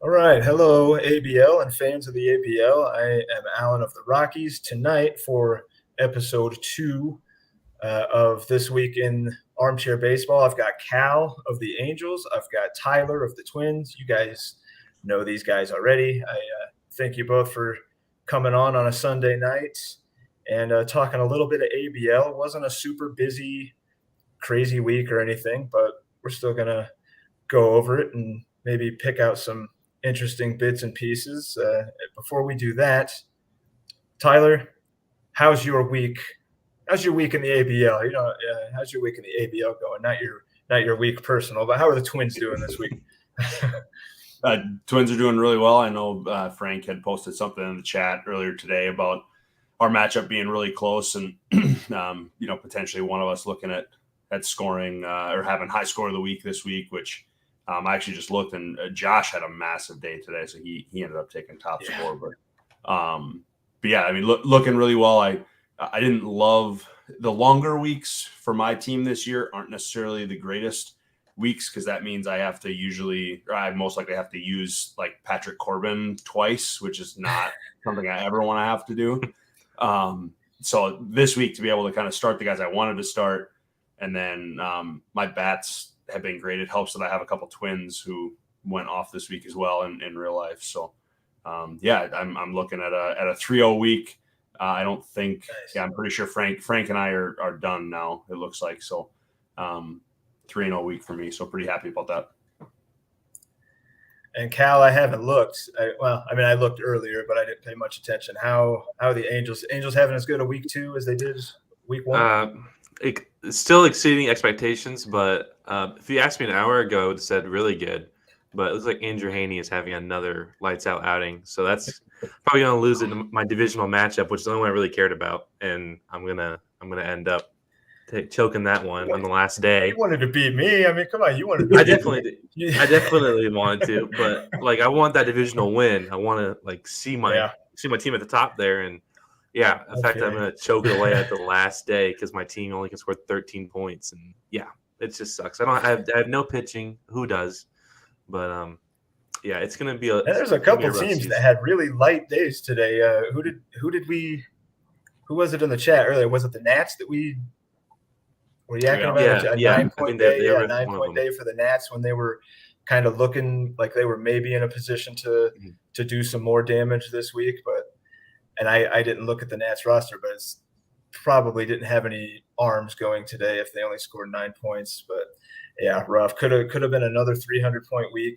All right. Hello, ABL and fans of the ABL. I am Alan of the Rockies. Tonight, for ep2 of This Week in Armchair Baseball, I've got Cal of the Angels. I've got Tyler of the Twins. You guys know these guys already. I thank you both for coming on a Sunday night and talking a little bit of ABL. It wasn't a super busy, crazy week or anything, but we're still going to go over it and maybe pick out some interesting bits and pieces. Before we do that, Tyler, how's your week? How's your week in the ABL? How's your week in the ABL going? Not your week personal, but how are the Twins doing this week? Twins are doing really well. I know Frank had posted something in the chat earlier today about our matchup being really close, and potentially one of us looking at scoring or having high score of the week this week, which I actually just looked, and Josh had a massive day today, so he ended up taking top score. But yeah, I mean, looking really well. I didn't love the longer weeks for my team this year aren't necessarily the greatest weeks, because that means I most likely have to use like Patrick Corbin twice, which is not something I ever want to have to do. So this week, to be able to kind of start the guys I wanted to start, and then my bats have been great. It helps that I have a couple Twins who went off this week as well in real life. So I'm looking at a 3-0 week. I don't think, I'm pretty sure Frank and I are done now, it looks like. So 3-0 week for me. So pretty happy about that. And Cal, I haven't looked. I looked earlier, but I didn't pay much attention. How are the Angels having as good a week 2 as they did week 1? It's still exceeding expectations, but if you asked me an hour ago, I would have said really good. But it looks like Andrew Haney is having another lights out outing, so that's probably going to lose in my divisional matchup, which is the only one I really cared about, and I'm gonna end up choking that one on the last day. You wanted to beat me. I mean, come on, you wanted to. I definitely wanted to, but like I want that divisional win. I want to see my team at the top there, and in fact, I'm gonna choke it away at the last day because my team only can score 13 points, and it just sucks. I have no pitching. Who does? But it's gonna be a. There's a couple teams that had really light days today. Who was it in the chat earlier? Was it the Nats that we were yakking about? A 9-point day. Yeah, 9-point day for the Nats when they were kind of looking like they were maybe in a position to do some more damage this week. And I didn't look at the Nats roster, but it's probably didn't have any arms going today if they only scored 9 points. But yeah, rough. Could have been another 300-point week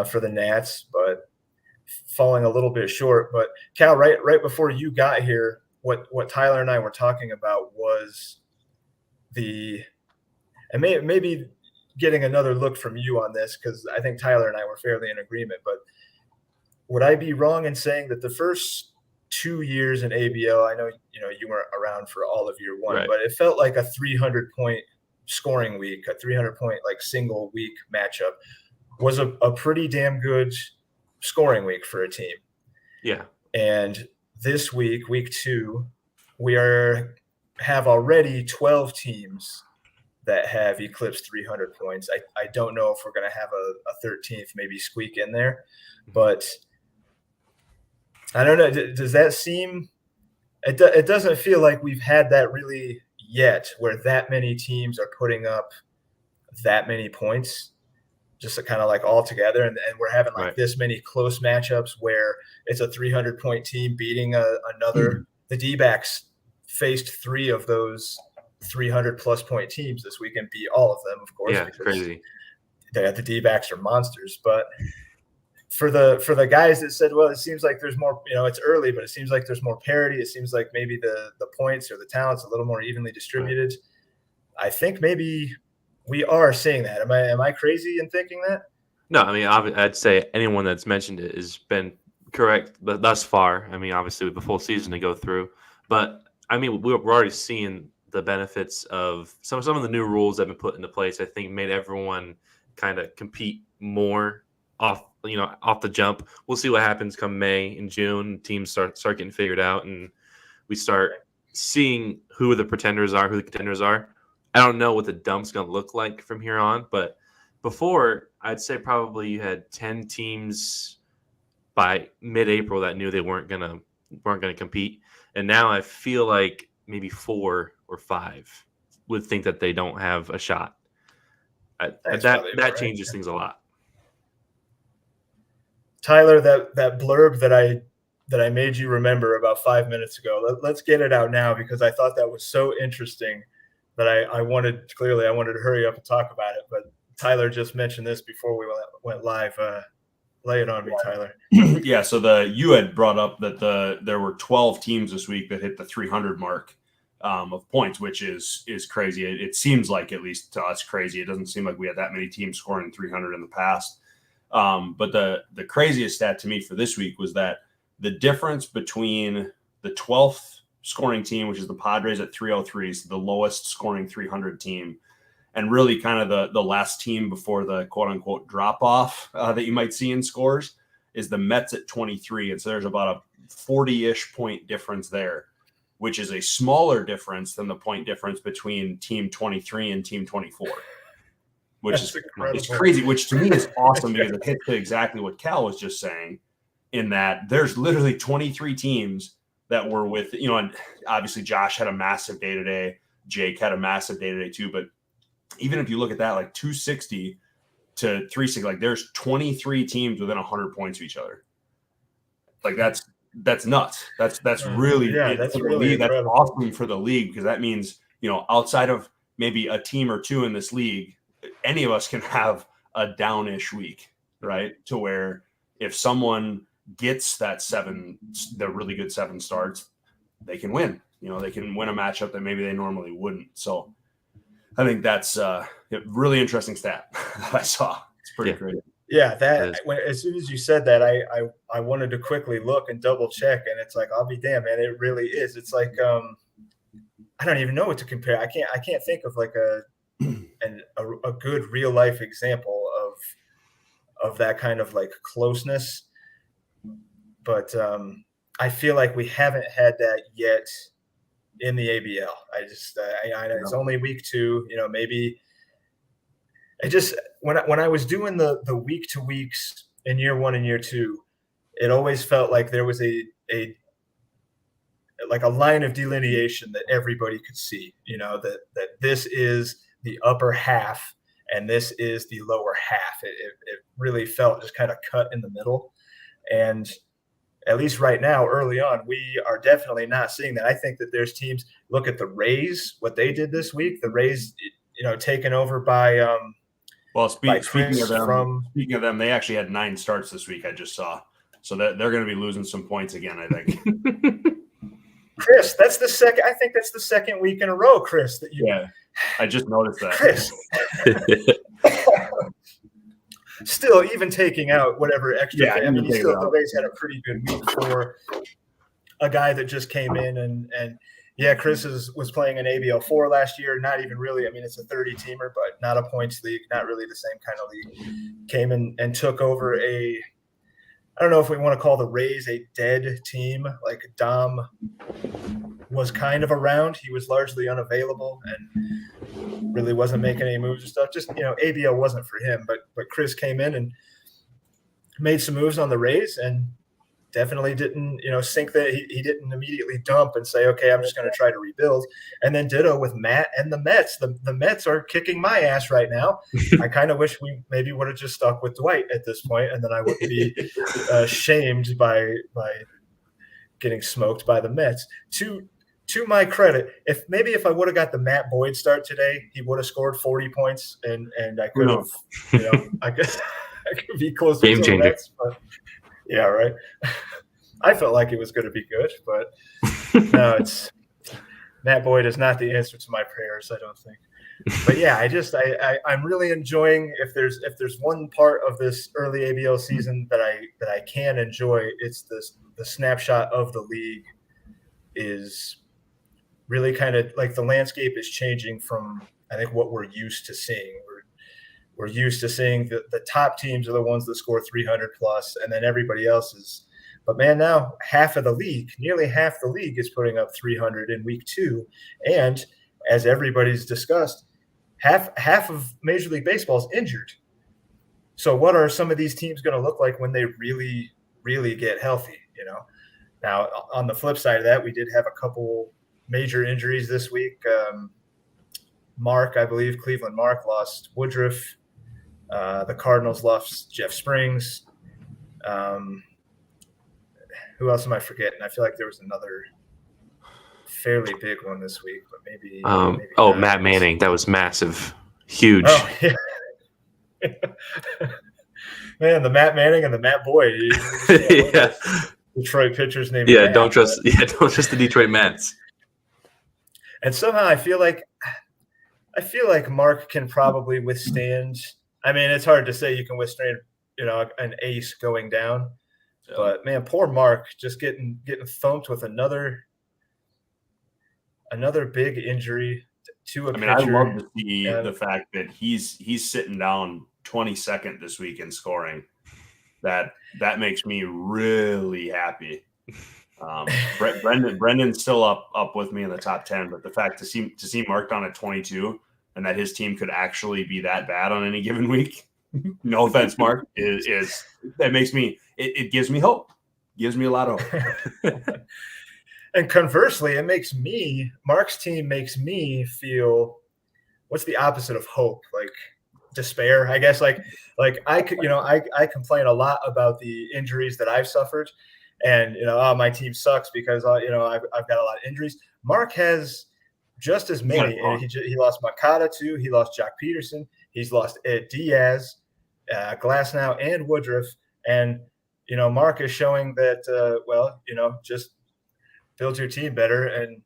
for the Nats, but falling a little bit short. But Cal, right before you got here, what Tyler and I were talking about was maybe getting another look from you on this, because I think Tyler and I were fairly in agreement. But would I be wrong in saying that the first 2 years in ABL, I know you weren't around for all of year 1, right, but it felt like a 300-point scoring week, a 300-point single week matchup was a pretty damn good scoring week for a team. Yeah. And this week, week 2, we have already 12 teams that have eclipsed 300 points. I don't know if we're going to have a 13th maybe squeak in there, but I don't know. Does that seem – it doesn't feel like we've had that really yet, where that many teams are putting up that many points just kind of all together. And we're having this many close matchups where it's a 300-point team beating another. The D-backs faced 3 of those 300-plus point teams this week and beat all of them, of course. Yeah, crazy. The D-backs are monsters. But for the guys that said, well, it seems like there's more, it's early, but it seems like there's more parity. It seems like maybe the points or the talent's a little more evenly distributed. I think maybe we are seeing that. Am I crazy in thinking that? No, I mean, I'd say anyone that's mentioned it has been correct thus far. I mean, obviously with the full season to go through, but I mean, we're already seeing the benefits of some of the new rules that have been put into place. I think made everyone kind of compete more off the jump. We'll see what happens come May and June. Teams start getting figured out, and we start seeing who the pretenders are, who the contenders are. I don't know what the dump's going to look like from here on, but before, I'd say probably you had 10 teams by mid-April that knew they weren't gonna compete, and now I feel like maybe 4 or 5 would think that they don't have a shot. That changes things a lot. Tyler, that blurb that I made you remember about 5 minutes ago, let's get it out now, because I thought that was so interesting that I wanted to hurry up and talk about it. But Tyler just mentioned this before we went live. Lay it on me, Tyler. Yeah, so you had brought up that there were 12 teams this week that hit the 300 mark of points, which is crazy. It seems like, at least to us, crazy. It doesn't seem like we had that many teams scoring 300 in the past. But the craziest stat to me for this week was that the difference between the 12th scoring team, which is the Padres at 303, so the lowest scoring 300 team, and really kind of the last team before the quote-unquote drop-off that you might see in scores, is the Mets at 23. And so there's about a 40-ish point difference there, which is a smaller difference than the point difference between Team 23 and Team 24, which is crazy, which to me is awesome because it hits to exactly what Cal was just saying, in that there's literally 23 teams that were with, and obviously Josh had a massive day today. Jake had a massive day today too, but even if you look at that, like 260 to 360, like there's 23 teams within 100 points of each other. Like that's nuts. That's really, that's really that's awesome for the league, because that means, outside of maybe a team or two in this league, any of us can have a downish week, right? To where if someone gets the really good 7 starts, they can win. They can win a matchup that maybe they normally wouldn't. So I think that's a really interesting stat that I saw. It's pretty great. Yeah, as soon as you said that, I wanted to quickly look and double check, and it's like, I'll be damned, man, it really is. It's like I don't even know what to compare. I can't think of like a good real life example of that kind of like closeness. But I feel like we haven't had that yet in the ABL. I know it's only week 2, maybe I just, when I was doing the week to weeks in year 1 and year 2, it always felt like there was a line of delineation that everybody could see, that this is the upper half and this is the lower half. It really felt just kind of cut in the middle. And at least right now, early on, we are definitely not seeing that. I think that there's teams, look at the Rays, what they did this week, the Rays, taken over by speaking of them, they actually had 9 starts this week, I just saw. So that they're going to be losing some points again, I think. Chris, I think that's the second week in a row, Chris. Yeah, I just noticed that. Chris. Still, even taking out whatever extra, the Rays had a pretty good week for a guy that just came in, and Chris was playing an ABL 4 last year. Not even really. I mean, it's a 30-teamer, but not a points league. Not really the same kind of league. Came in and took over I don't know if we want to call the Rays a dead team. Like Dom was kind of around. He was largely unavailable and really wasn't making any moves and stuff. Just, ABL wasn't for him. But Chris came in and made some moves on the Rays and definitely didn't, sink that. He didn't immediately dump and say, okay, I'm just going to try to rebuild. And then ditto with Matt and the Mets. The Mets are kicking my ass right now. I kind of wish we maybe would have just stuck with Dwight at this point, and then I wouldn't be shamed by getting smoked by the Mets. To my credit, if I would have got the Matt Boyd start today, he would have scored 40 points, and I could have, I could be closer Game to changer. the Mets, but yeah, right. I felt like it was going to be good, but no, Matt Boyd is not the answer to my prayers, I don't think. But yeah, I'm really enjoying, if there's one part of this early ABL season that I can enjoy, it's the snapshot of the league is really kind of like the landscape is changing from, I think, what we're used to seeing. We're used to seeing the top teams are the ones that score 300 plus, and then everybody else is. But man, now nearly half the league is putting up 300 in week 2. And as everybody's discussed, half of Major League Baseball is injured. So what are some of these teams going to look like when they really, really get healthy? Now on the flip side of that, we did have a couple major injuries this week. Mark, I believe Cleveland Mark lost Woodruff. The Cardinals lost Jeff Springs. Who else am I forgetting? I feel like there was another fairly big one this week, but maybe not. Matt Manning. That was massive. Huge. Oh, yeah. Man, the Matt Manning and the Matt Boyd. Yeah. Detroit pitchers named Yeah, Matt, don't trust the Detroit Mets. And somehow I feel like Mark can probably withstand. I mean, it's hard to say you can withstand, an ace going down. Yeah. But man, poor Mark just getting thumped with another big injury to a pitcher. I love to see the fact that he's sitting down 22nd this week in scoring. That makes me really happy. Brendan's still up with me in the top 10, but the fact to see Mark down at 22 and that his team could actually be that bad on any given week, no offense, Mark, is that makes me it gives me hope. Gives me a lot of hope. And conversely, Mark's team makes me feel, what's the opposite of hope? Like despair, I guess. Like I could, I complain a lot about the injuries that I've suffered, and my team sucks because I've got a lot of injuries. Mark has just as many. And he lost Makata too. He lost Jock Peterson. He's lost Ed Diaz, Glasnow, and Woodruff. And Mark is showing that just build your team better, and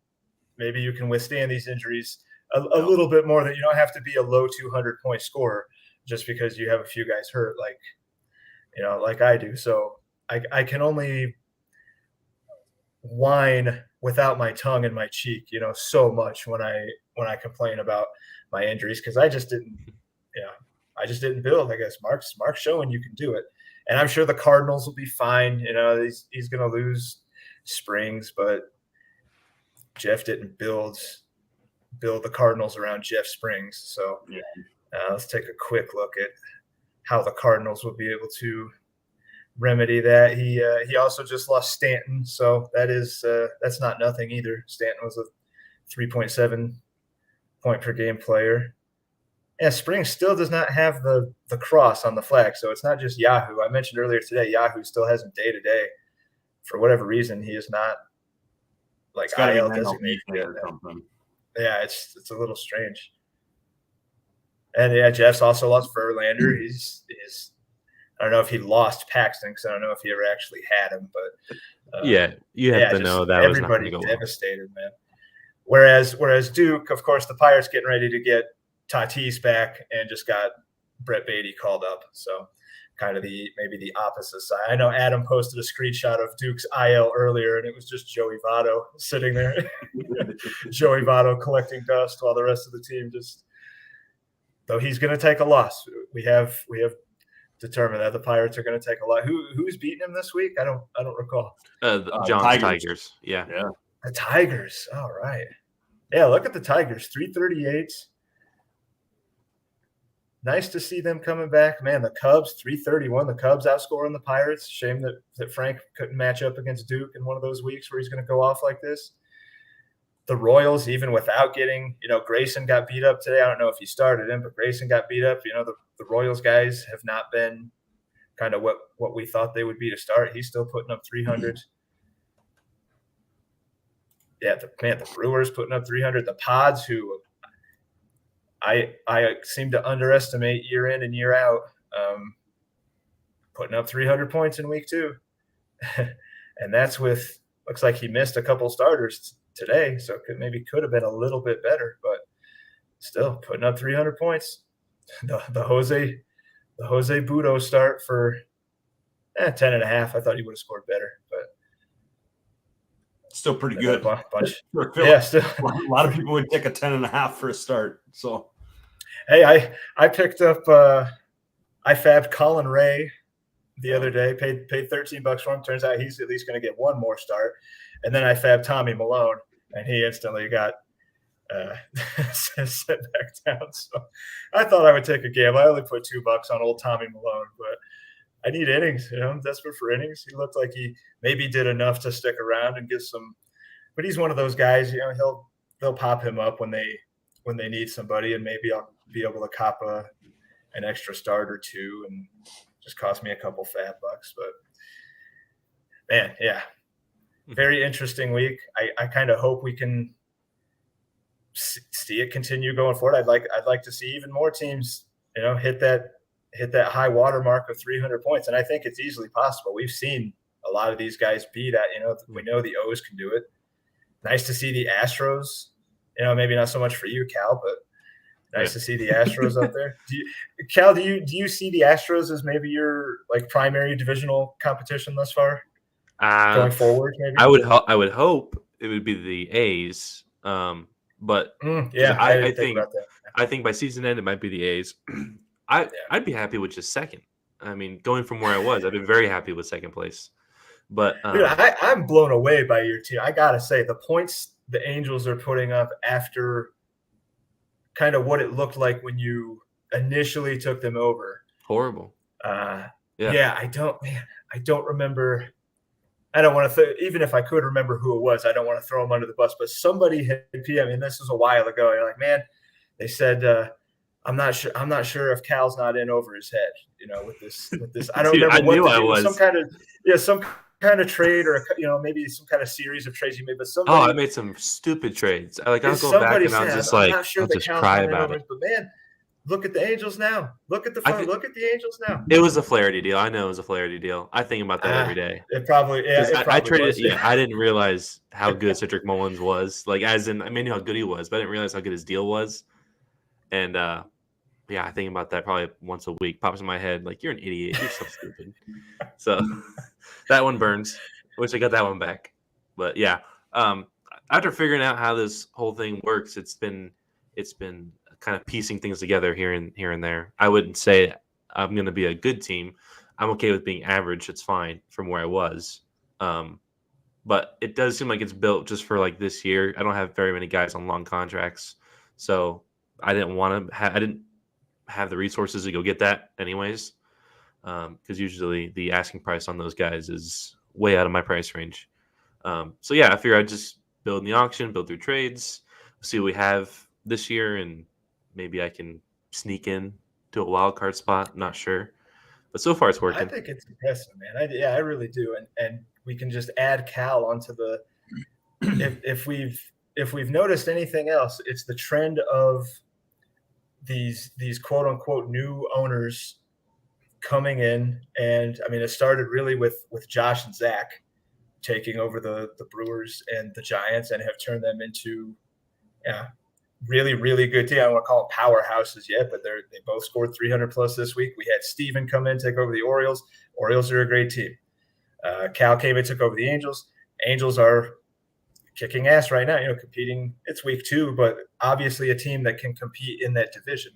maybe you can withstand these injuries a little bit more. That you don't have to be a low 200-point scorer just because you have a few guys hurt, like I do. So I can only whine without my tongue in my cheek, so much when I complain about my injuries, because I just didn't build. I guess Mark's showing you can do it, and I'm sure the Cardinals will be fine. He's going to lose Springs, but Jeff didn't build the Cardinals around Jeff Springs. So let's take a quick look at how the Cardinals will be able to remedy that. He also just lost Stanton, so that's not nothing either. Stanton was a 3.7 point per game player. Yeah, Springs still does not have the cross on the flag, so it's not just Yahoo. I mentioned earlier today, Yahoo still has him day-to-day. For whatever reason, he is not IL designated. Yeah, it's a little strange. And Jeff's also lost Verlander. He's I don't know if he lost Paxton, because I don't know if he ever actually had him, but you have to know that was not going to go devastated, well. Man. Whereas Duke, of course, the Pirates getting ready to get Tatis back and just got Brett Beatty called up, so kind of maybe the opposite side. I know Adam posted a screenshot of Duke's IL earlier, and it was just Joey Votto sitting there. Joey Votto collecting dust while the rest of the team though he's going to take a loss. We have determined that the Pirates are going to take a lot. Who's beating him this week? I don't recall. John's Tigers. Yeah. The Tigers. All right. Yeah, look at the Tigers. 338. Nice to see them coming back. Man, the Cubs, 331. The Cubs outscoring the Pirates. Shame that Frank couldn't match up against Duke in one of those weeks where he's going to go off like this. The Royals, even without getting, Grayson got beat up today. I don't know if he started him, but Grayson got beat up. The Royals guys have not been kind of what we thought they would be to start. He's still putting up 300. Yeah, the Brewers putting up 300. The Pods, who I seem to underestimate year in and year out, putting up 300 points in week 2. And that's looks like he missed a couple starters today, so could have been a little bit better, but still putting up 300 points. The Jose Budo start for 10.5. I thought he would have scored better, but still pretty good. Still a lot of people would take a 10.5 for a start. So, hey, I picked up I fabbed Colin Ray the other day. Paid $13 for him. Turns out he's at least going to get one more start. And then I fabbed Tommy Malone, and he instantly got sit back down. So I thought I would take a gamble. I only put $2 on old Tommy Malone, but I need innings. I'm desperate for innings. He looked like he maybe did enough to stick around and get some. But he's one of those guys. They'll pop him up when they need somebody, and maybe I'll be able to cop an extra start or two, and just cost me a couple fat bucks. But man, yeah, very interesting week. I kind of hope we can see it continue going forward. I'd like to see even more teams, hit that high water mark of 300 points, and I think it's easily possible. We've seen a lot of these guys be that. We know the O's can do it. Nice to see the Astros. Maybe not so much for you, Cal, but nice to see the Astros up there. Cal, do you see the Astros as maybe your primary divisional competition thus far going forward? Maybe I would hope it would be the A's. But I think about that. I think by season end it might be the A's. I'd be happy with just second. I mean, going from where I was, I've been very happy with second place. But dude, I'm blown away by your team. I gotta say, the points the Angels are putting up after kind of what it looked like when you initially took them over. Horrible. Yeah, I don't remember. I don't want to even if I could remember who it was, I don't want to throw them under the bus. But somebody had PM, and this was a while ago. You're like, man, they said, I'm not sure if Cal's not in over his head, with this. I don't remember some kind of trade or maybe some kind of series of trades you made. But I made some stupid trades. I'll go back and I'll just I'll just cry about it. But man, look at the Angels now. Look at the Angels now. It was a Flaherty deal. I know it was a Flaherty deal. I think about that every day. It probably, I traded. I didn't realize how good Cedric Mullins was. I knew how good he was, but I didn't realize how good his deal was. And I think about that probably once a week. Pops in my head you're an idiot. You're so stupid. So that one burns. I wish I got that one back. But yeah, after figuring out how this whole thing works, it's been kind of piecing things together here and there. I wouldn't say I'm going to be a good team. I'm okay with being average. It's fine from where I was. But it does seem like it's built just for this year. I don't have very many guys on long contracts, so I didn't have the resources to go get that anyways. Because usually the asking price on those guys is way out of my price range. So yeah, I figure I'd just build in the auction, build through trades, see what we have this year, and maybe I can sneak in to a wild card spot. Not sure, but so far it's working. I think it's impressive, man. I really do, and we can just add Cal onto the. if we've noticed anything else, it's the trend of these quote unquote new owners coming in, and I mean it started really with Josh and Zach taking over the Brewers and the Giants and have turned them into really, really good team. I don't want to call them powerhouses yet, but they both scored 300 plus this week. We had Steven come in, take over the Orioles. Orioles are a great team. Cal came in, took over the Angels. Angels are kicking ass right now, competing. It's week 2, but obviously a team that can compete in that division.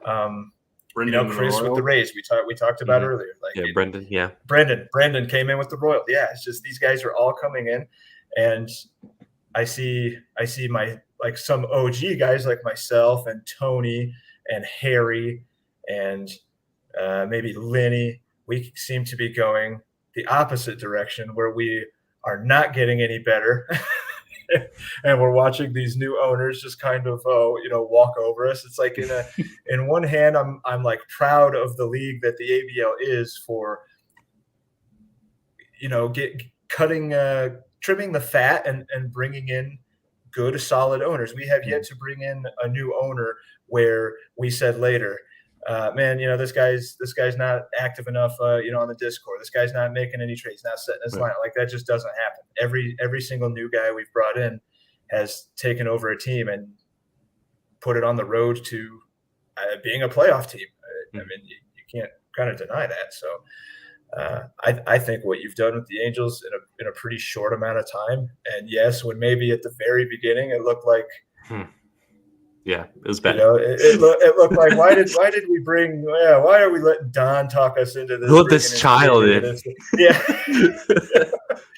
Chris with the Rays, we talked about earlier. Brendan. Yeah. Brendan came in with the Royals. Yeah, it's just these guys are all coming in, and I see my some OG guys like myself and Tony and Harry and maybe Lenny. We seem to be going the opposite direction where we are not getting any better. And we're watching these new owners just kind of, walk over us. It's like in one hand, I'm proud of the league that the ABL is for, trimming the fat and bringing in good, solid owners. We have yet to bring in a new owner where we said later, man, this guy's not active enough, on the Discord. This guy's not making any trades, not setting his line. That just doesn't happen. Every single new guy we've brought in has taken over a team and put it on the road to being a playoff team. I mean, you can't kind of deny that. So I think what you've done with the Angels in a pretty short amount of time, and yes, when maybe at the very beginning it looked like. Yeah, it was bad. It looked like why did we bring? Why are we letting Don talk us into this? Let this child in. Yeah.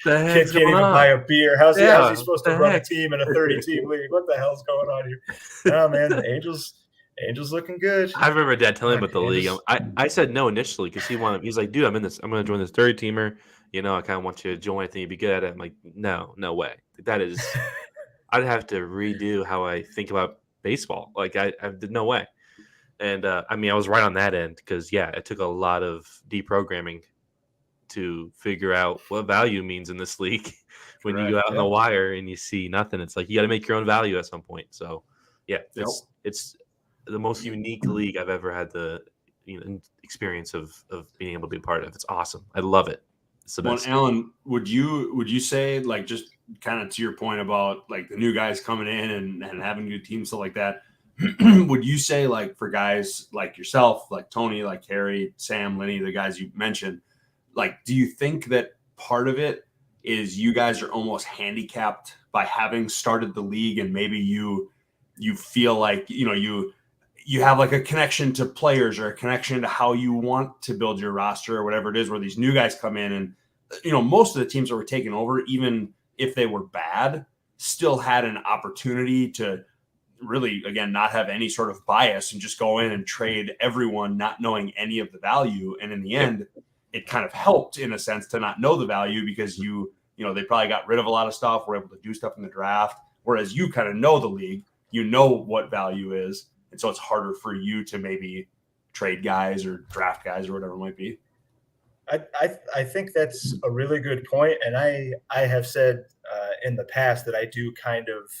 The Kid heck's can't going even on? buy a beer. How's Yeah, he supposed to the run a heck? team in a 30-team league? What the hell's going on here? No, man, the Angels looking good. I remember Dad telling me about the league. Angels, I said no initially because he's like, dude, I'm going to join this 30-teamer. I kind of want you to join. I think you'd be good at it. I'm like, no way. That is, I'd have to redo how I think about baseball. Like I did no way. And I was right on that end because it took a lot of deprogramming to figure out what value means in this league. When you go out on the wire and you see nothing, it's like you got to make your own value at some point. So it's the most unique league I've ever had the experience of being able to be a part of. It's awesome. I love it. It's the best. Well, Alan, would you say, like, just kind of to your point about like the new guys coming in and having new teams, stuff like that, would you say, like, for guys like yourself, like Tony, like Harry, Sam, Lenny, the guys you mentioned, like, do you think that part of it is you guys are almost handicapped by having started the league, and maybe you feel like you have like a connection to players or a connection to how you want to build your roster or whatever it is, where these new guys come in and, most of the teams that were taken over, even if they were bad, still had an opportunity to really, again, not have any sort of bias and just go in and trade everyone, not knowing any of the value. And in the end, it kind of helped in a sense to not know the value because they probably got rid of a lot of stuff, were able to do stuff in the draft. Whereas you kind of know the league, you know what value is. And so it's harder for you to maybe trade guys or draft guys or whatever it might be. I think that's a really good point. And I have said in the past that I do kind of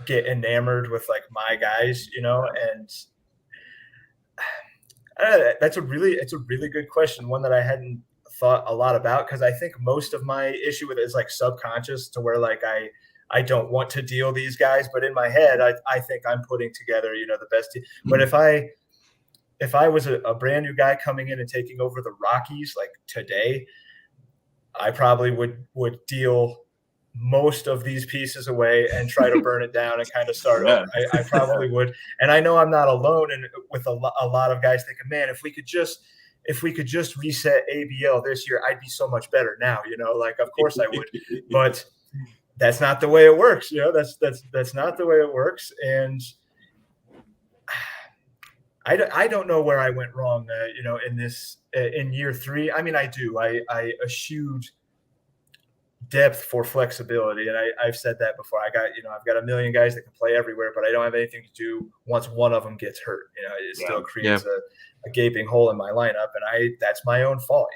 get enamored with like my guys, and it's a really good question. One that I hadn't thought a lot about, because I think most of my issue with it is like subconscious, to where like I don't want to deal these guys, but in my head, I think I'm putting together, the best team. But if I was a brand new guy coming in and taking over the Rockies like today, I probably would deal most of these pieces away and try to burn it down and kind of start over. I probably would. And I know I'm not alone with a lot of guys thinking, man, if we could just reset ABL this year, I'd be so much better now, like, of course I would, but that's not the way it works. That's not the way it works. And I don't know where I went wrong, in this, in year 3. I mean, I do. I eschewed depth for flexibility. And I've said that before. I've got a million guys that can play everywhere, but I don't have anything to do once one of them gets hurt. It still creates a gaping hole in my lineup. And that's my own fault.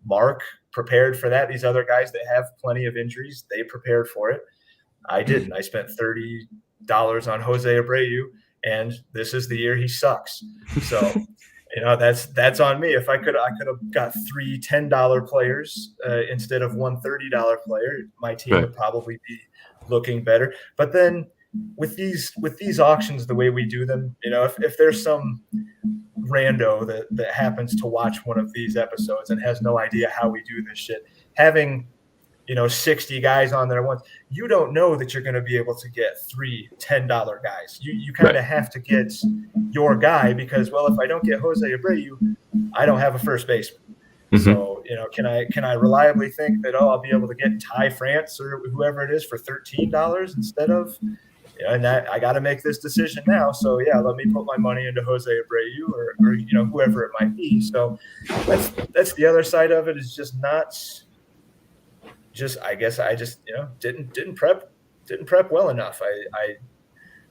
Mark prepared for that. These other guys that have plenty of injuries, they prepared for it. I didn't. I spent $30 on Jose Abreu, and this is the year he sucks. So, that's on me. If I could have got 3 $10 players instead of one $30 player, my team would probably be looking better. But then with these auctions, the way we do them, if there's some rando that happens to watch one of these episodes and has no idea how we do this shit, having 60 guys on there once, you don't know that you're going to be able to get 3 $10 guys. You kind of have to get your guy, because, well, if I don't get Jose Abreu, I don't have a first baseman. Mm-hmm. So, can I reliably think that, I'll be able to get Ty France or whoever it is for $13 instead of, and that I got to make this decision now. So let me put my money into Jose Abreu or whoever it might be. So that's the other side of it, is just not. I guess I just didn't prep well enough.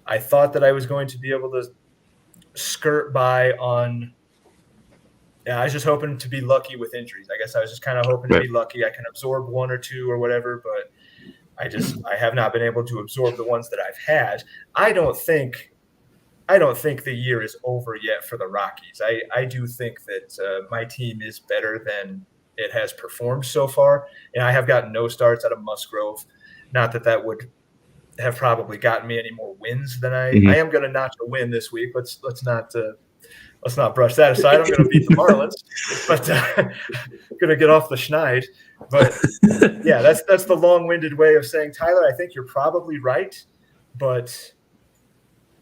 I thought that I was going to be able to skirt by on. Yeah, I was just hoping to be lucky with injuries. I guess I was just kind of hoping to be lucky. I can absorb 1 or 2 or whatever, but I have not been able to absorb the ones that I've had. I don't think the year is over yet for the Rockies. I do think that my team is better than it has performed so far. And I have gotten no starts out of Musgrove. Not that would have probably gotten me any more wins than I am going to notch a win this week. Let's not brush that aside. I'm going to beat the Marlins, but going to get off the schneid. But that's the long-winded way of saying, Tyler, I think you're probably right, but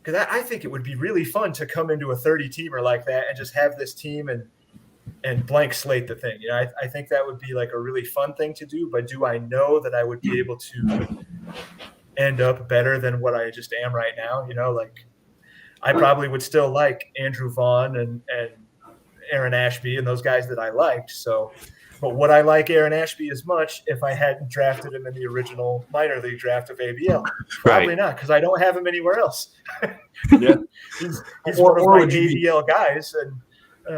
because I think it would be really fun to come into a 30-teamer like that and just have this team and and blank slate the thing. I think that would be like a really fun thing to do, but do I know that I would be able to end up better than what I just am right now? Like I probably would still like Andrew Vaughn and Aaron Ashby and those guys that I liked. So, but would I like Aaron Ashby as much if I hadn't drafted him in the original minor league draft of ABL? Probably not, because I don't have him anywhere else. Yeah, he's one of my ABL guys, and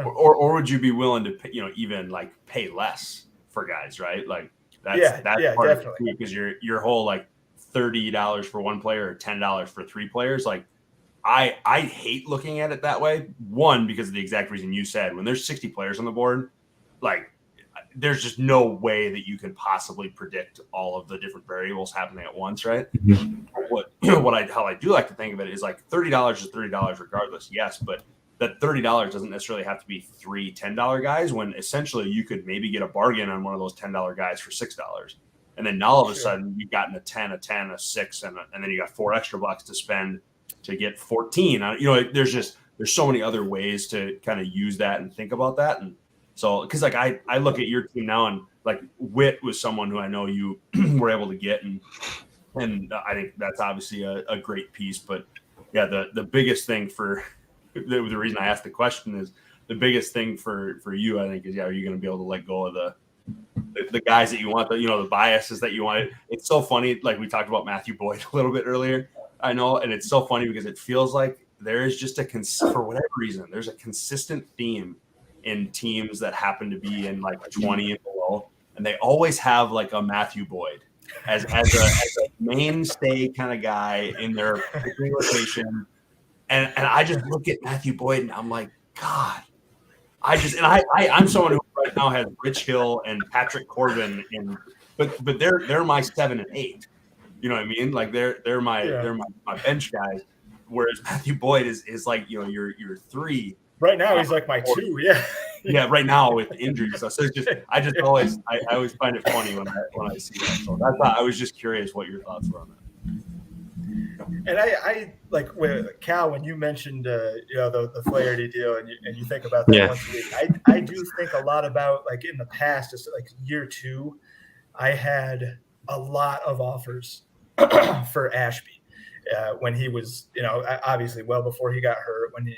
or would you be willing to pay, even like pay less for guys, right? Like that's part of it, because your whole like $30 for one player or $10 for three players, like I hate looking at it that way. One, because of the exact reason you said, when there's 60 players on the board, like there's just no way that you could possibly predict all of the different variables happening at once, right? Mm-hmm. How I do like to think of it is like $30 is $30 regardless, yes, but that $30 doesn't necessarily have to be three $10 guys, when essentially you could maybe get a bargain on one of those $10 guys for $6. And then all of a sudden you've gotten a 10, a 6, and then you got $4 extra bucks to spend to get 14. There's so many other ways to kind of use that and think about that. And so, because like I look at your team now, and like Witt was someone who I know you were able to get, and I think that's obviously a great piece. But yeah, the biggest thing for the reason I asked the question is the biggest thing for you, I think, is are you going to be able to let go of the guys that you want, the biases that you want? It's so funny. Like we talked about Matthew Boyd a little bit earlier. I know, and it's so funny because it feels like there is just for whatever reason, there's a consistent theme in teams that happen to be in like 20 and below, and they always have like a Matthew Boyd as a mainstay kind of guy in their rotation. And I just look at Matthew Boyd and I'm like, God, I'm someone who right now has Rich Hill and Patrick Corbin but they're my 7 and 8. You know what I mean? Like they're my bench guys, whereas Matthew Boyd is like your 3. Right now he's like my 2, yeah. Yeah, right now with injuries. So it's just I always find it funny when I see that. So I was just curious what your thoughts were on that. And I like with Cal, when you mentioned the Flaherty deal, and you think about that once a week. I do think a lot about, like, in the past, just like year 2, I had a lot of offers for Ashby when he was, obviously well before he got hurt, when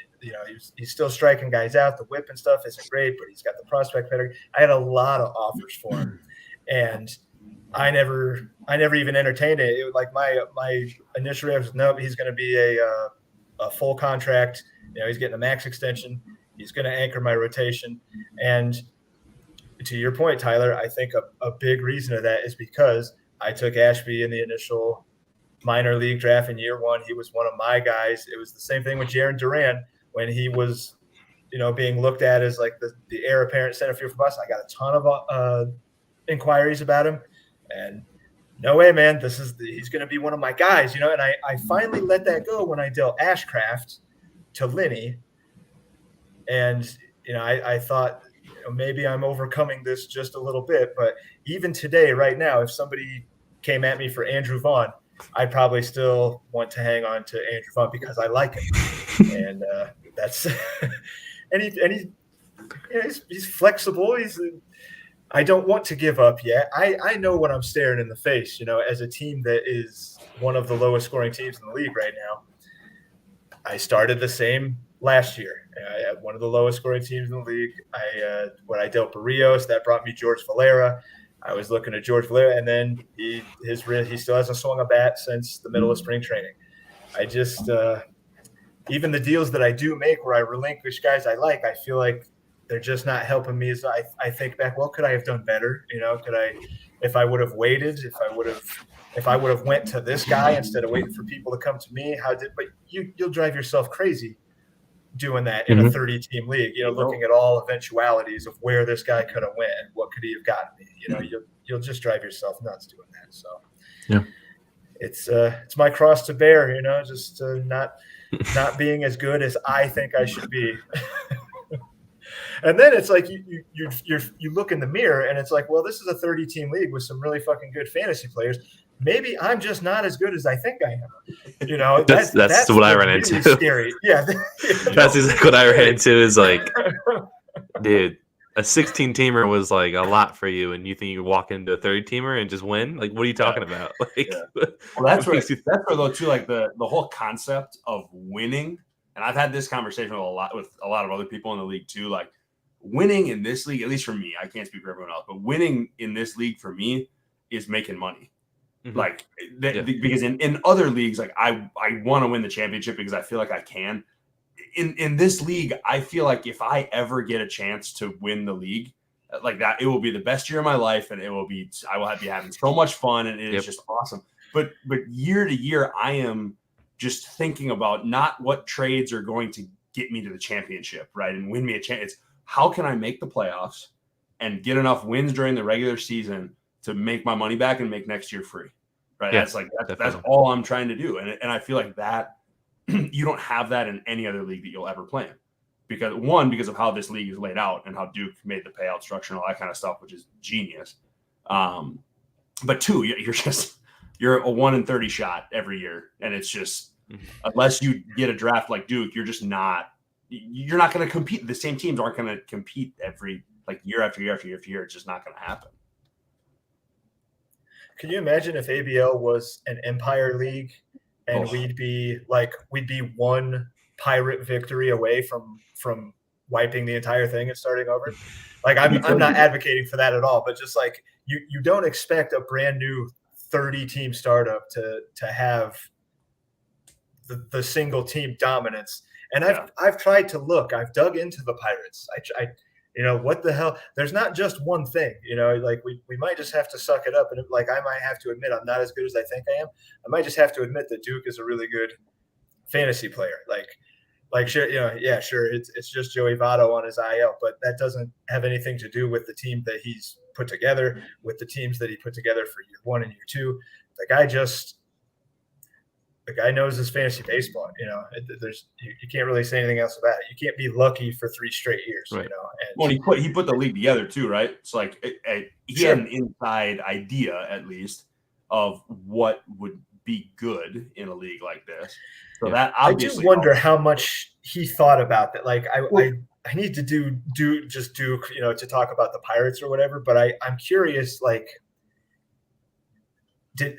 he's still striking guys out. The whip and stuff isn't great, but he's got the prospect pedigree. I had a lot of offers for him, and I never even entertained it. It was like my initial reaction was, no, he's going to be a full contract. He's getting a max extension. He's going to anchor my rotation. And to your point, Tyler, I think a big reason of that is because I took Ashby in the initial minor league draft in year 1. He was one of my guys. It was the same thing with Jarren Duran when he was, being looked at as like the heir apparent center field for Boston. I got a ton of inquiries about him, and no way, man, he's going to be one of my guys, and I finally let that go when I dealt Ashcraft to Linney. And, I thought, maybe I'm overcoming this just a little bit, but even today, right now, if somebody came at me for Andrew Vaughn, I'd probably still want to hang on to Andrew Vaughn because I like him. And that's and he's flexible. I don't want to give up yet. I know what I'm staring in the face, as a team that is one of the lowest scoring teams in the league right now. I started the same last year. I had one of the lowest scoring teams in the league. When I dealt Barrios, that brought me George Valera. I was looking at George Valera, and then he still hasn't swung a bat since the middle of spring training. I just even the deals that I do make where I relinquish guys I like, I feel like they're just not helping me. As I think back, well, could I have done better? Could I, if I would have waited, if I would have went to this guy instead of waiting for people to come to me? But you'll drive yourself crazy doing that in a 30-team league, looking at all eventualities of where this guy could have went and what could he have gotten me. You'll just drive yourself nuts doing that. So yeah, it's my cross to bear, just not being as good as I think I should be. And then it's like you look in the mirror and it's like, well, this is a 30-team league with some really fucking good fantasy players. Maybe I'm just not as good as I think I am. That's what I ran really into. Scary. Yeah. That's exactly what I ran into. Is like, dude, a 16-teamer was like a lot for you, and you think you walk into a 30-teamer and just win? Like, what are you talking about? Like, Well, that's where though too, like the whole concept of winning. And I've had this conversation with a lot of other people in the league too. Like, winning in this league, at least for me, I can't speak for everyone else, but winning in this league for me is making money. Mm-hmm. Like, because in other leagues, like I want to win the championship because I feel like I can. In this league, I feel like if I ever get a chance to win the league like that, it will be the best year of my life, and I will be having so much fun, and it is just awesome. But year to year, I am just thinking about not what trades are going to get me to the championship, right, and win me a chance. It's how can I make the playoffs and get enough wins during the regular season to make my money back and make next year free, right? Yeah, That's all I'm trying to do, and I feel like that. You don't have that in any other league that you'll ever play in. Because of how this league is laid out and how Duke made the payout structure and all that kind of stuff, which is genius. But two, you're a 1 in 30 shot every year. And it's just, unless you get a draft like Duke, you're not going to compete. The same teams aren't going to compete year after year after year after year. It's just not going to happen. Can you imagine if ABL was an Empire League? And we'd be one Pirate victory away from wiping the entire thing and starting over. Like I'm not advocating for that at all, but just like you don't expect a brand new 30-team startup to have the single team dominance. And I've tried to look. I've dug into the Pirates. What the hell? There's not just one thing, like we might just have to suck it up. And like, I might have to admit, I'm not as good as I think I am. I might just have to admit that Duke is a really good fantasy player. Sure. Sure. It's just Joey Votto on his IL, but that doesn't have anything to do with the team that he's put together, with the teams that he put together for year 1 and year 2. The guy knows his fantasy baseball. You can't really say anything else about it. You can't be lucky for 3 straight years. Right. Well, he put the league together too, right? It's like he had an inside idea, at least, of what would be good in a league like this. So that obviously, I do wonder how much he thought about that. Like I need to do Duke to talk about the Pirates or whatever. But I'm curious, like, I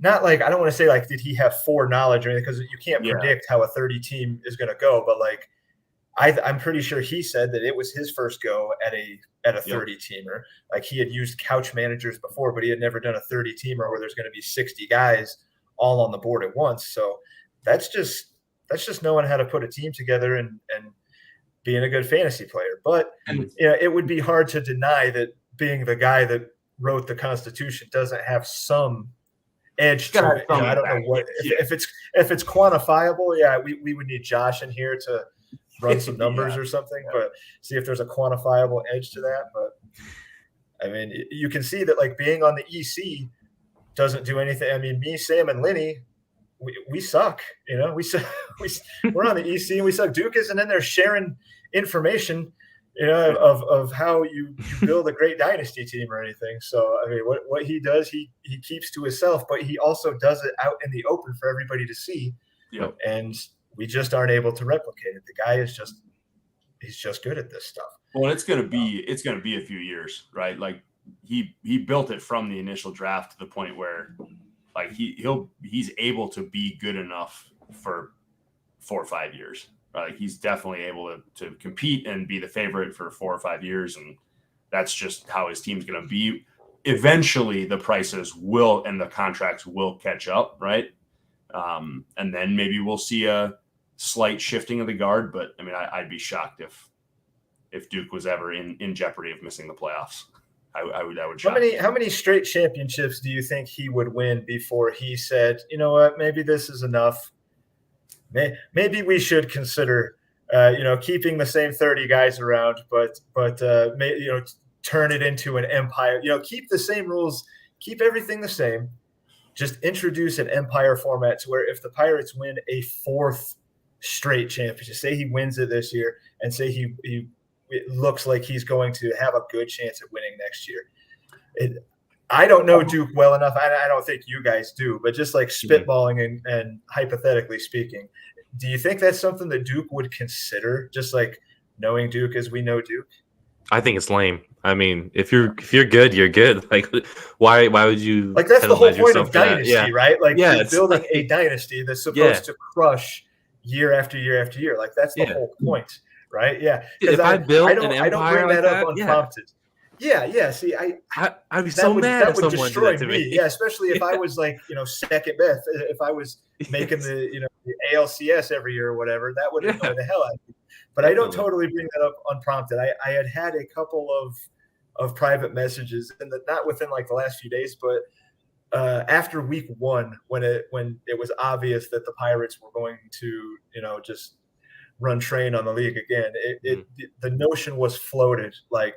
don't want to say like, did he have foreknowledge or anything? Because you can't predict how a 30 team is going to go. But like, I'm pretty sure he said that it was his first go at a 30 teamer. Like, he had used couch managers before, but he had never done a 30 teamer where there's going to be 60 guys all on the board at once. So that's just knowing how to put a team together and being a good fantasy player. But it would be hard to deny that being the guy that wrote the Constitution doesn't have some edge to it. I don't know what if it's quantifiable. Yeah, we would need Josh in here to run some numbers or something, but see if there's a quantifiable edge to that. But I mean, you can see that like being on the EC doesn't do anything. I mean, me, Sam, and Lenny, we suck. We're on the EC and we suck. Duke isn't in there sharing information, of how you build a great dynasty team or anything. So I mean, what he does, he keeps to himself, but he also does it out in the open for everybody to see. Yep. And we just aren't able to replicate it. The guy he's just good at this stuff. Well, it's gonna be a few years, right? Like he built it from the initial draft to the point where like he's able to be good enough for 4 or 5 years. Right? Like, he's definitely able to compete and be the favorite for 4 or 5 years, and that's just how his team's gonna be. Eventually, the prices will and the contracts will catch up, right? And then maybe we'll see a slight shifting of the guard, but I mean, I'd be shocked if Duke was ever in jeopardy of missing the playoffs. I would shock. How many straight championships do you think he would win before he said, you know what, maybe this is enough? Maybe we should consider, keeping the same 30 guys around, but turn it into an empire. Keep the same rules, keep everything the same. Just introduce an empire format to where if the Pirates win a 4th straight championship, say he wins it this year, and say it looks like he's going to have a good chance at winning next year. I don't know Duke well enough. I don't think you guys do, but just like spitballing and hypothetically speaking, do you think that's something that Duke would consider, just like knowing Duke as we know Duke? I think it's lame. I mean, if you're good, you're good. Like, why would you Like that's the whole penalize point yourself of for that? dynasty, Yeah, right? Like yeah. you're It's building a like, dynasty that's yeah, supposed to crush year after year after year. Like that's the yeah. whole point, right? Yeah, because If I I built an don't empire bring like that up that, yeah, unprompted. Yeah. See, I'd be so mad that if would someone did destroy that to me. me. Yeah, especially if I Yeah. was like second best. If I was making Yes. the ALCS every year or whatever, that would annoy Yeah, the hell out of me. But I don't definitely. totally bring that up unprompted. I had a couple of private messages, and not within like the last few days, but after week one, when it was obvious that the Pirates were going to just run train on the league again, the notion was floated like,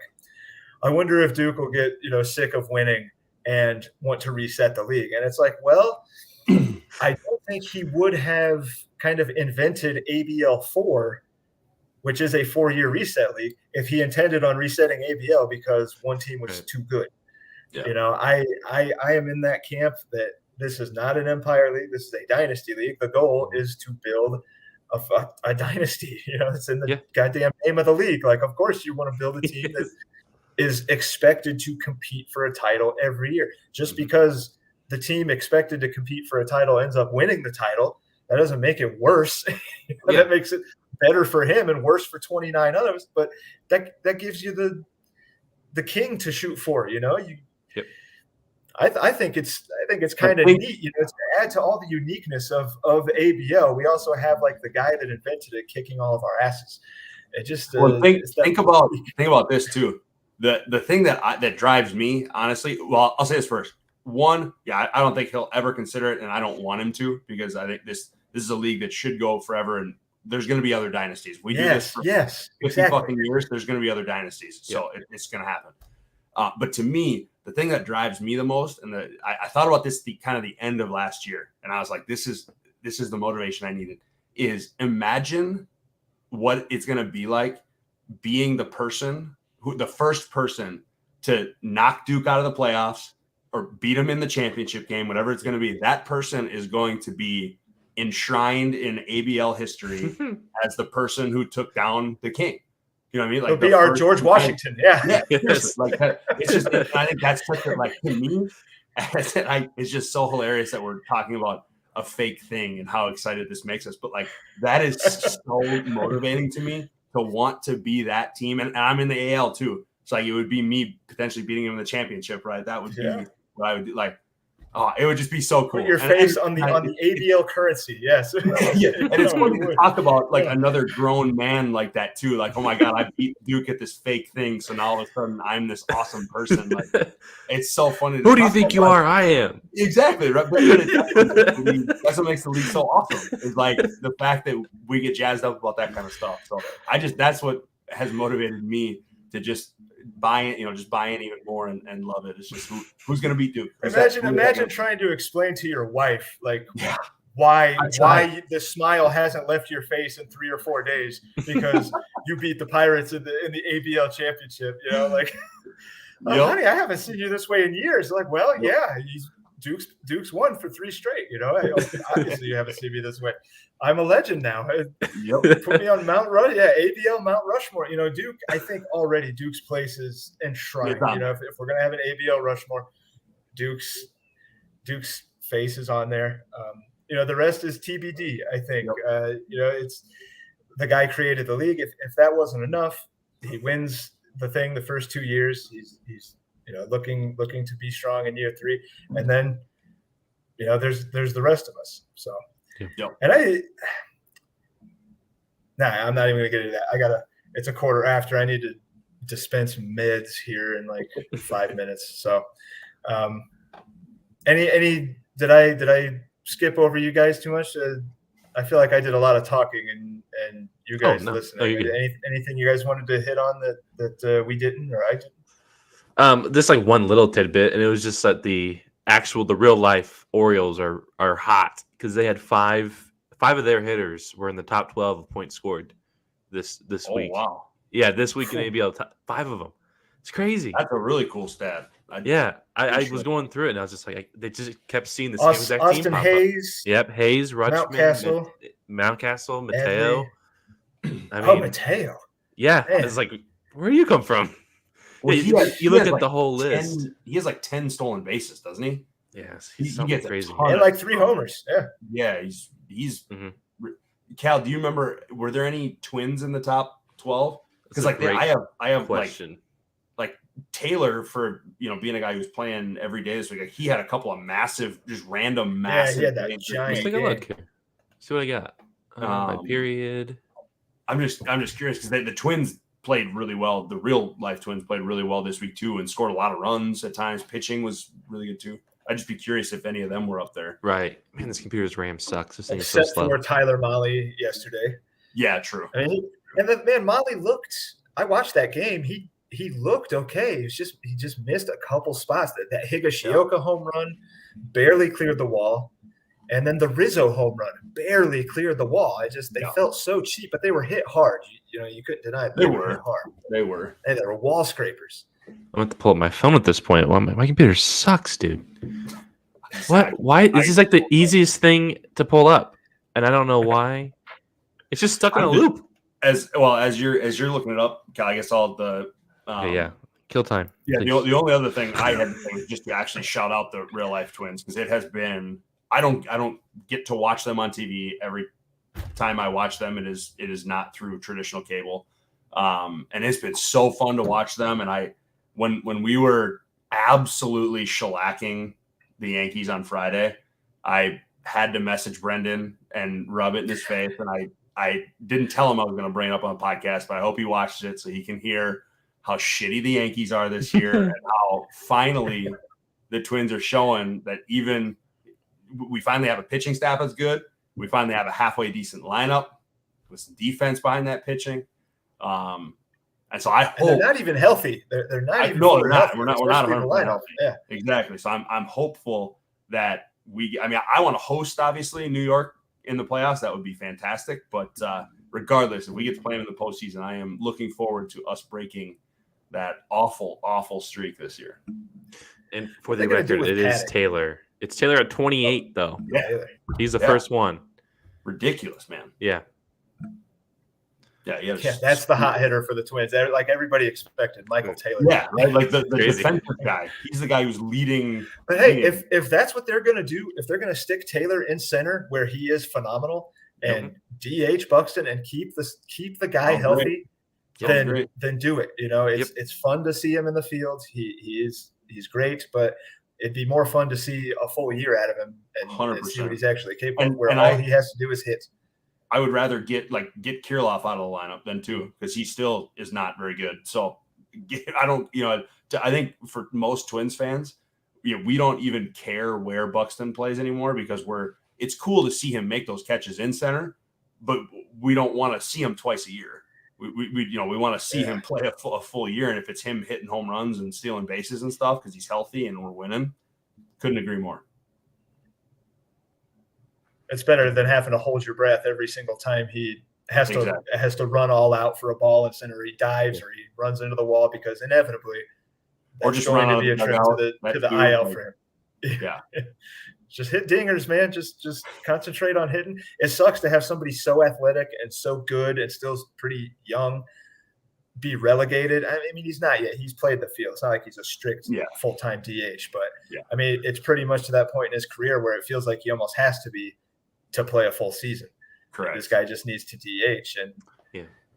I wonder if Duke will get sick of winning and want to reset the league. And it's like, well, I don't think he would have kind of invented ABL4, which is a 4-year reset league, if he intended on resetting ABL because one team was Right. too good. Yeah. I am in that camp that this is not an empire league. This is a dynasty league. The goal is to build a dynasty. It's in the goddamn name of the league. Like, of course, you want to build a team that is expected to compete for a title every year. Just because the team expected to compete for a title ends up winning the title, that doesn't make it worse. That makes it better for him and worse for 29 others. But that gives you the king to shoot for. I think it's kind of neat, to add to all the uniqueness of ABL. We also have like the guy that invented it kicking all of our asses. It just think about this too. The thing that drives me, honestly, well, I'll say this first. One, I don't think he'll ever consider it, and I don't want him to, because I think this is a league that should go forever, and there's going to be other dynasties. We do this for 50 fucking years. There's going to be other dynasties, so it's going to happen. But to me, the thing that drives me the most, and I thought about this the end of last year, and I was like, this is the motivation I needed, is imagine what it's going to be like being the first person to knock Duke out of the playoffs or beat him in the championship game, whatever it's going to be. That person is going to be enshrined in ABL history as the person who took down the king. You know what I mean? Like, it'll be our George Washington. Yeah. Yes. Like that. It's just, I think that's such a, like, to me, it's just so hilarious that we're talking about a fake thing and how excited this makes us. But like, that is so motivating to me to want to be that team. And I'm in the AL too. So like, it would be me potentially beating him in the championship, right? That would be what I would do. Like, oh, it would just be so cool. Put your face on the ABL currency. Yes. And it's funny to talk about like another grown man like that too. Like, oh my God, I beat Duke at this fake thing. So now all of a sudden I'm this awesome person. Like, it's so funny. Who do you think you are? I am. Exactly. Right. But that's what makes the league so awesome. Is like the fact that we get jazzed up about that kind of stuff. So that's what has motivated me to just buy in even more and love it. It's just who's going to beat Duke. Imagine trying to explain to your wife like why the smile hasn't left your face in 3 or 4 days because you beat the Pirates in the ABL championship. Honey, I haven't seen you this way in years. Like, well, Duke's won for 3 straight. Obviously you haven't seen me this way. I'm a legend now. Put me on Mount Rushmore. Yeah, ABL Mount Rushmore. Duke. I think already Duke's place is enshrined. If we're gonna have an ABL Rushmore, Duke's face is on there. The rest is TBD. I think. It's the guy created the league. If that wasn't enough, he wins the thing the first 2 years. He's looking to be strong in year 3, and then there's the rest of us. So. And I'm not even gonna get into that. It's a quarter after. I need to dispense meds here in like 5 minutes. So, did I skip over you guys too much? I feel like I did a lot of talking and you guys listening. Anything you guys wanted to hit on that we didn't or I didn't? This like one little tidbit, and it was just that the real life Orioles are hot because they had five of their hitters were in the top 12 of points scored this week. Oh wow! Yeah, this week in ABL, 5 of them. It's crazy. That's a really cool stat. I was going through it and I was just like, they just kept seeing the same exact Austin team pop Hayes. up. Yep, Hayes, Rutschman, Mountcastle, Mateo. Mateo. Yeah, Man. it's like, Where do you come from? Well, Yeah, you look at the whole list. He has like 10 stolen bases, doesn't he? Yes, He gets crazy. And like 3 homers. Yeah. Yeah, he's. Cal, do you remember? Were there any Twins in the top 12? Because like I have question. like Taylor, for being a guy who's playing every day this week. Like, he had a couple of massive, just random massive. Yeah, he had that giant. Let's take a look here. See what I got. My period. I'm just curious because the Twins played really well. The real life Twins played really well this week too, and scored a lot of runs at times. Pitching was really good too. I'd just be curious if any of them were up there. Right, man. This computer's RAM sucks. This thing is Except so slow. for Tyler Mahle yesterday. Yeah, true. I mean, and then man, Mahle looked. I watched that game. He looked okay. He just missed a couple spots. That Higashioka home run barely cleared the wall. And then the Rizzo home run barely cleared the wall. They felt so cheap, but they were hit hard. You couldn't deny it. They were hit hard. They were. Hey, they were wall scrapers. I'm going to pull up my phone at this point. Well, my computer sucks, dude. What? Why? This is like the easiest thing to pull up, and I don't know why. It's just stuck in a loop. As you're looking it up, I guess all the kill time. Yeah, the only other thing I had to say was just to actually shout out the real life Twins, because it has been. I don't get to watch them on TV. Every time I watch them, it is not through traditional cable, and it's been so fun to watch them. And when we were absolutely shellacking the Yankees on Friday, I had to message Brendan and rub it in his face, and I didn't tell him I was going to bring it up on the podcast, but I hope he watched it so he can hear how shitty the Yankees are this year and how finally the Twins are showing that even we finally have a pitching staff that's good. We finally have a halfway decent lineup with some defense behind that pitching. And so I hope they're not even healthy. They're not even. No, they're not. Healthy. We're not 100% healthy. Yeah, exactly. So I'm hopeful that I want to host, obviously, New York in the playoffs. That would be fantastic. But regardless, if we get to play in the postseason, I am looking forward to us breaking that awful, awful streak this year. And for the record, it is Taylor. It's Taylor at 28, though. Yeah. He's the first one. Ridiculous, man. Yeah. Yeah, that's the hot hitter for the Twins. Like everybody expected, Michael Taylor. Yeah, right? Like the defensive guy. He's the guy who's leading. But hey, if that's what they're going to do, if they're going to stick Taylor in center where he is phenomenal and DH Buxton and keep the guy healthy, then do it. It's fun to see him in the field. He's great, but it'd be more fun to see a full year out of him and see what he's actually capable of, where all he has to do is hit. I would rather get Kirilloff out of the lineup than too, because he still is not very good. So I think for most Twins fans, we don't even care where Buxton plays anymore, because it's cool to see him make those catches in center, but we don't want to see him twice a year. We want to see him play a full year, and if it's him hitting home runs and stealing bases and stuff because he's healthy and we're winning, couldn't agree more. It's better than having to hold your breath every single time he has to run all out for a ball in center. He dives or he runs into the wall, because inevitably, or just run to be a trip to the IL for him. Yeah. Just hit dingers, man. Just concentrate on hitting. It sucks to have somebody so athletic and so good and still pretty young be relegated. I mean, he's not yet. He's played the field. It's not like he's a strict full-time DH, but I mean, it's pretty much to that point in his career where it feels like he almost has to be to play a full season. Correct. This guy just needs to DH, and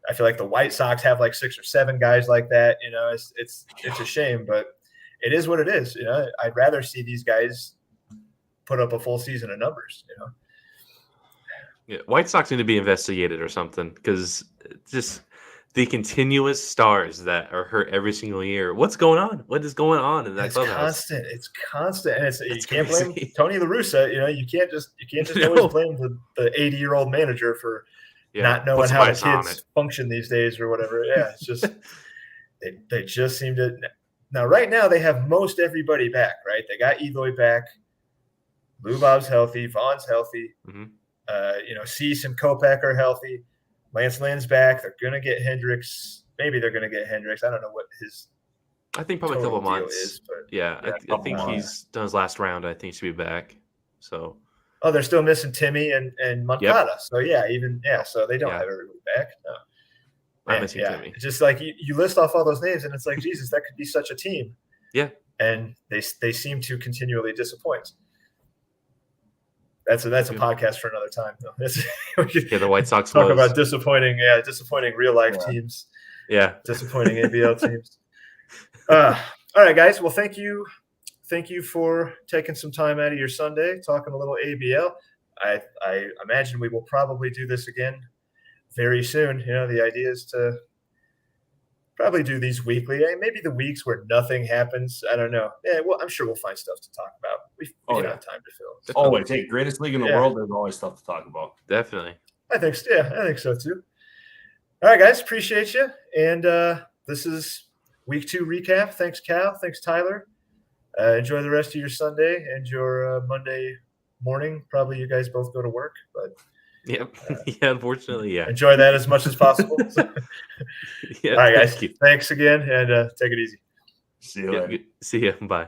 I feel like the White Sox have like 6 or 7 guys like that. It's a shame, but it is what it is. I'd rather see these guys put up a full season of numbers. Yeah, White Sox need to be investigated or something, because just the continuous stars that are hurt every single year. What's going on? What is going on in that clubhouse? It's constant, and you can't crazy. blame Tony La Russa. You can't just always blame the 80-year-old manager for not knowing how the kids function these days or whatever. Yeah, it's just they just seem to. Now, right now, they have most everybody back. Right, they got Eloy back. Lou Bob's healthy. Vaughn's healthy. Mm-hmm. Cease and Kopech are healthy. Lance Lynn's back. They're going to get Hendricks. Maybe they're going to get Hendricks. I don't know what his I think probably a couple months. Is, but I think he's done his last round. I think he should be back. So. Oh, they're still missing Timmy and Moncada. Yep. So, so they don't have everybody back. No. I'm missing Jimmy. Just like you list off all those names, and it's like, Jesus, that could be such a team. Yeah. And they seem to continually disappoint. That's a podcast for another time, though. The White Sox talk woes. about disappointing real life teams. Yeah. Disappointing ABL teams. All right, guys. Well, thank you for taking some time out of your Sunday, talking a little ABL. I imagine we will probably do this again very soon. The idea is to probably do these weekly. Maybe the weeks where nothing happens. I don't know. Yeah, well, I'm sure we'll find stuff to talk about. We have time to fill. Always. Hey, greatest league in the world. There's always stuff to talk about. Definitely. I think so too. All right, guys. Appreciate you. And this is week 2 recap. Thanks, Cal. Thanks, Tyler. Enjoy the rest of your Sunday and your Monday morning. Probably you guys both go to work, but yep. Unfortunately, yeah. Enjoy that as much as possible. All right, guys. Thanks again, and take it easy. See you later. See you. Bye.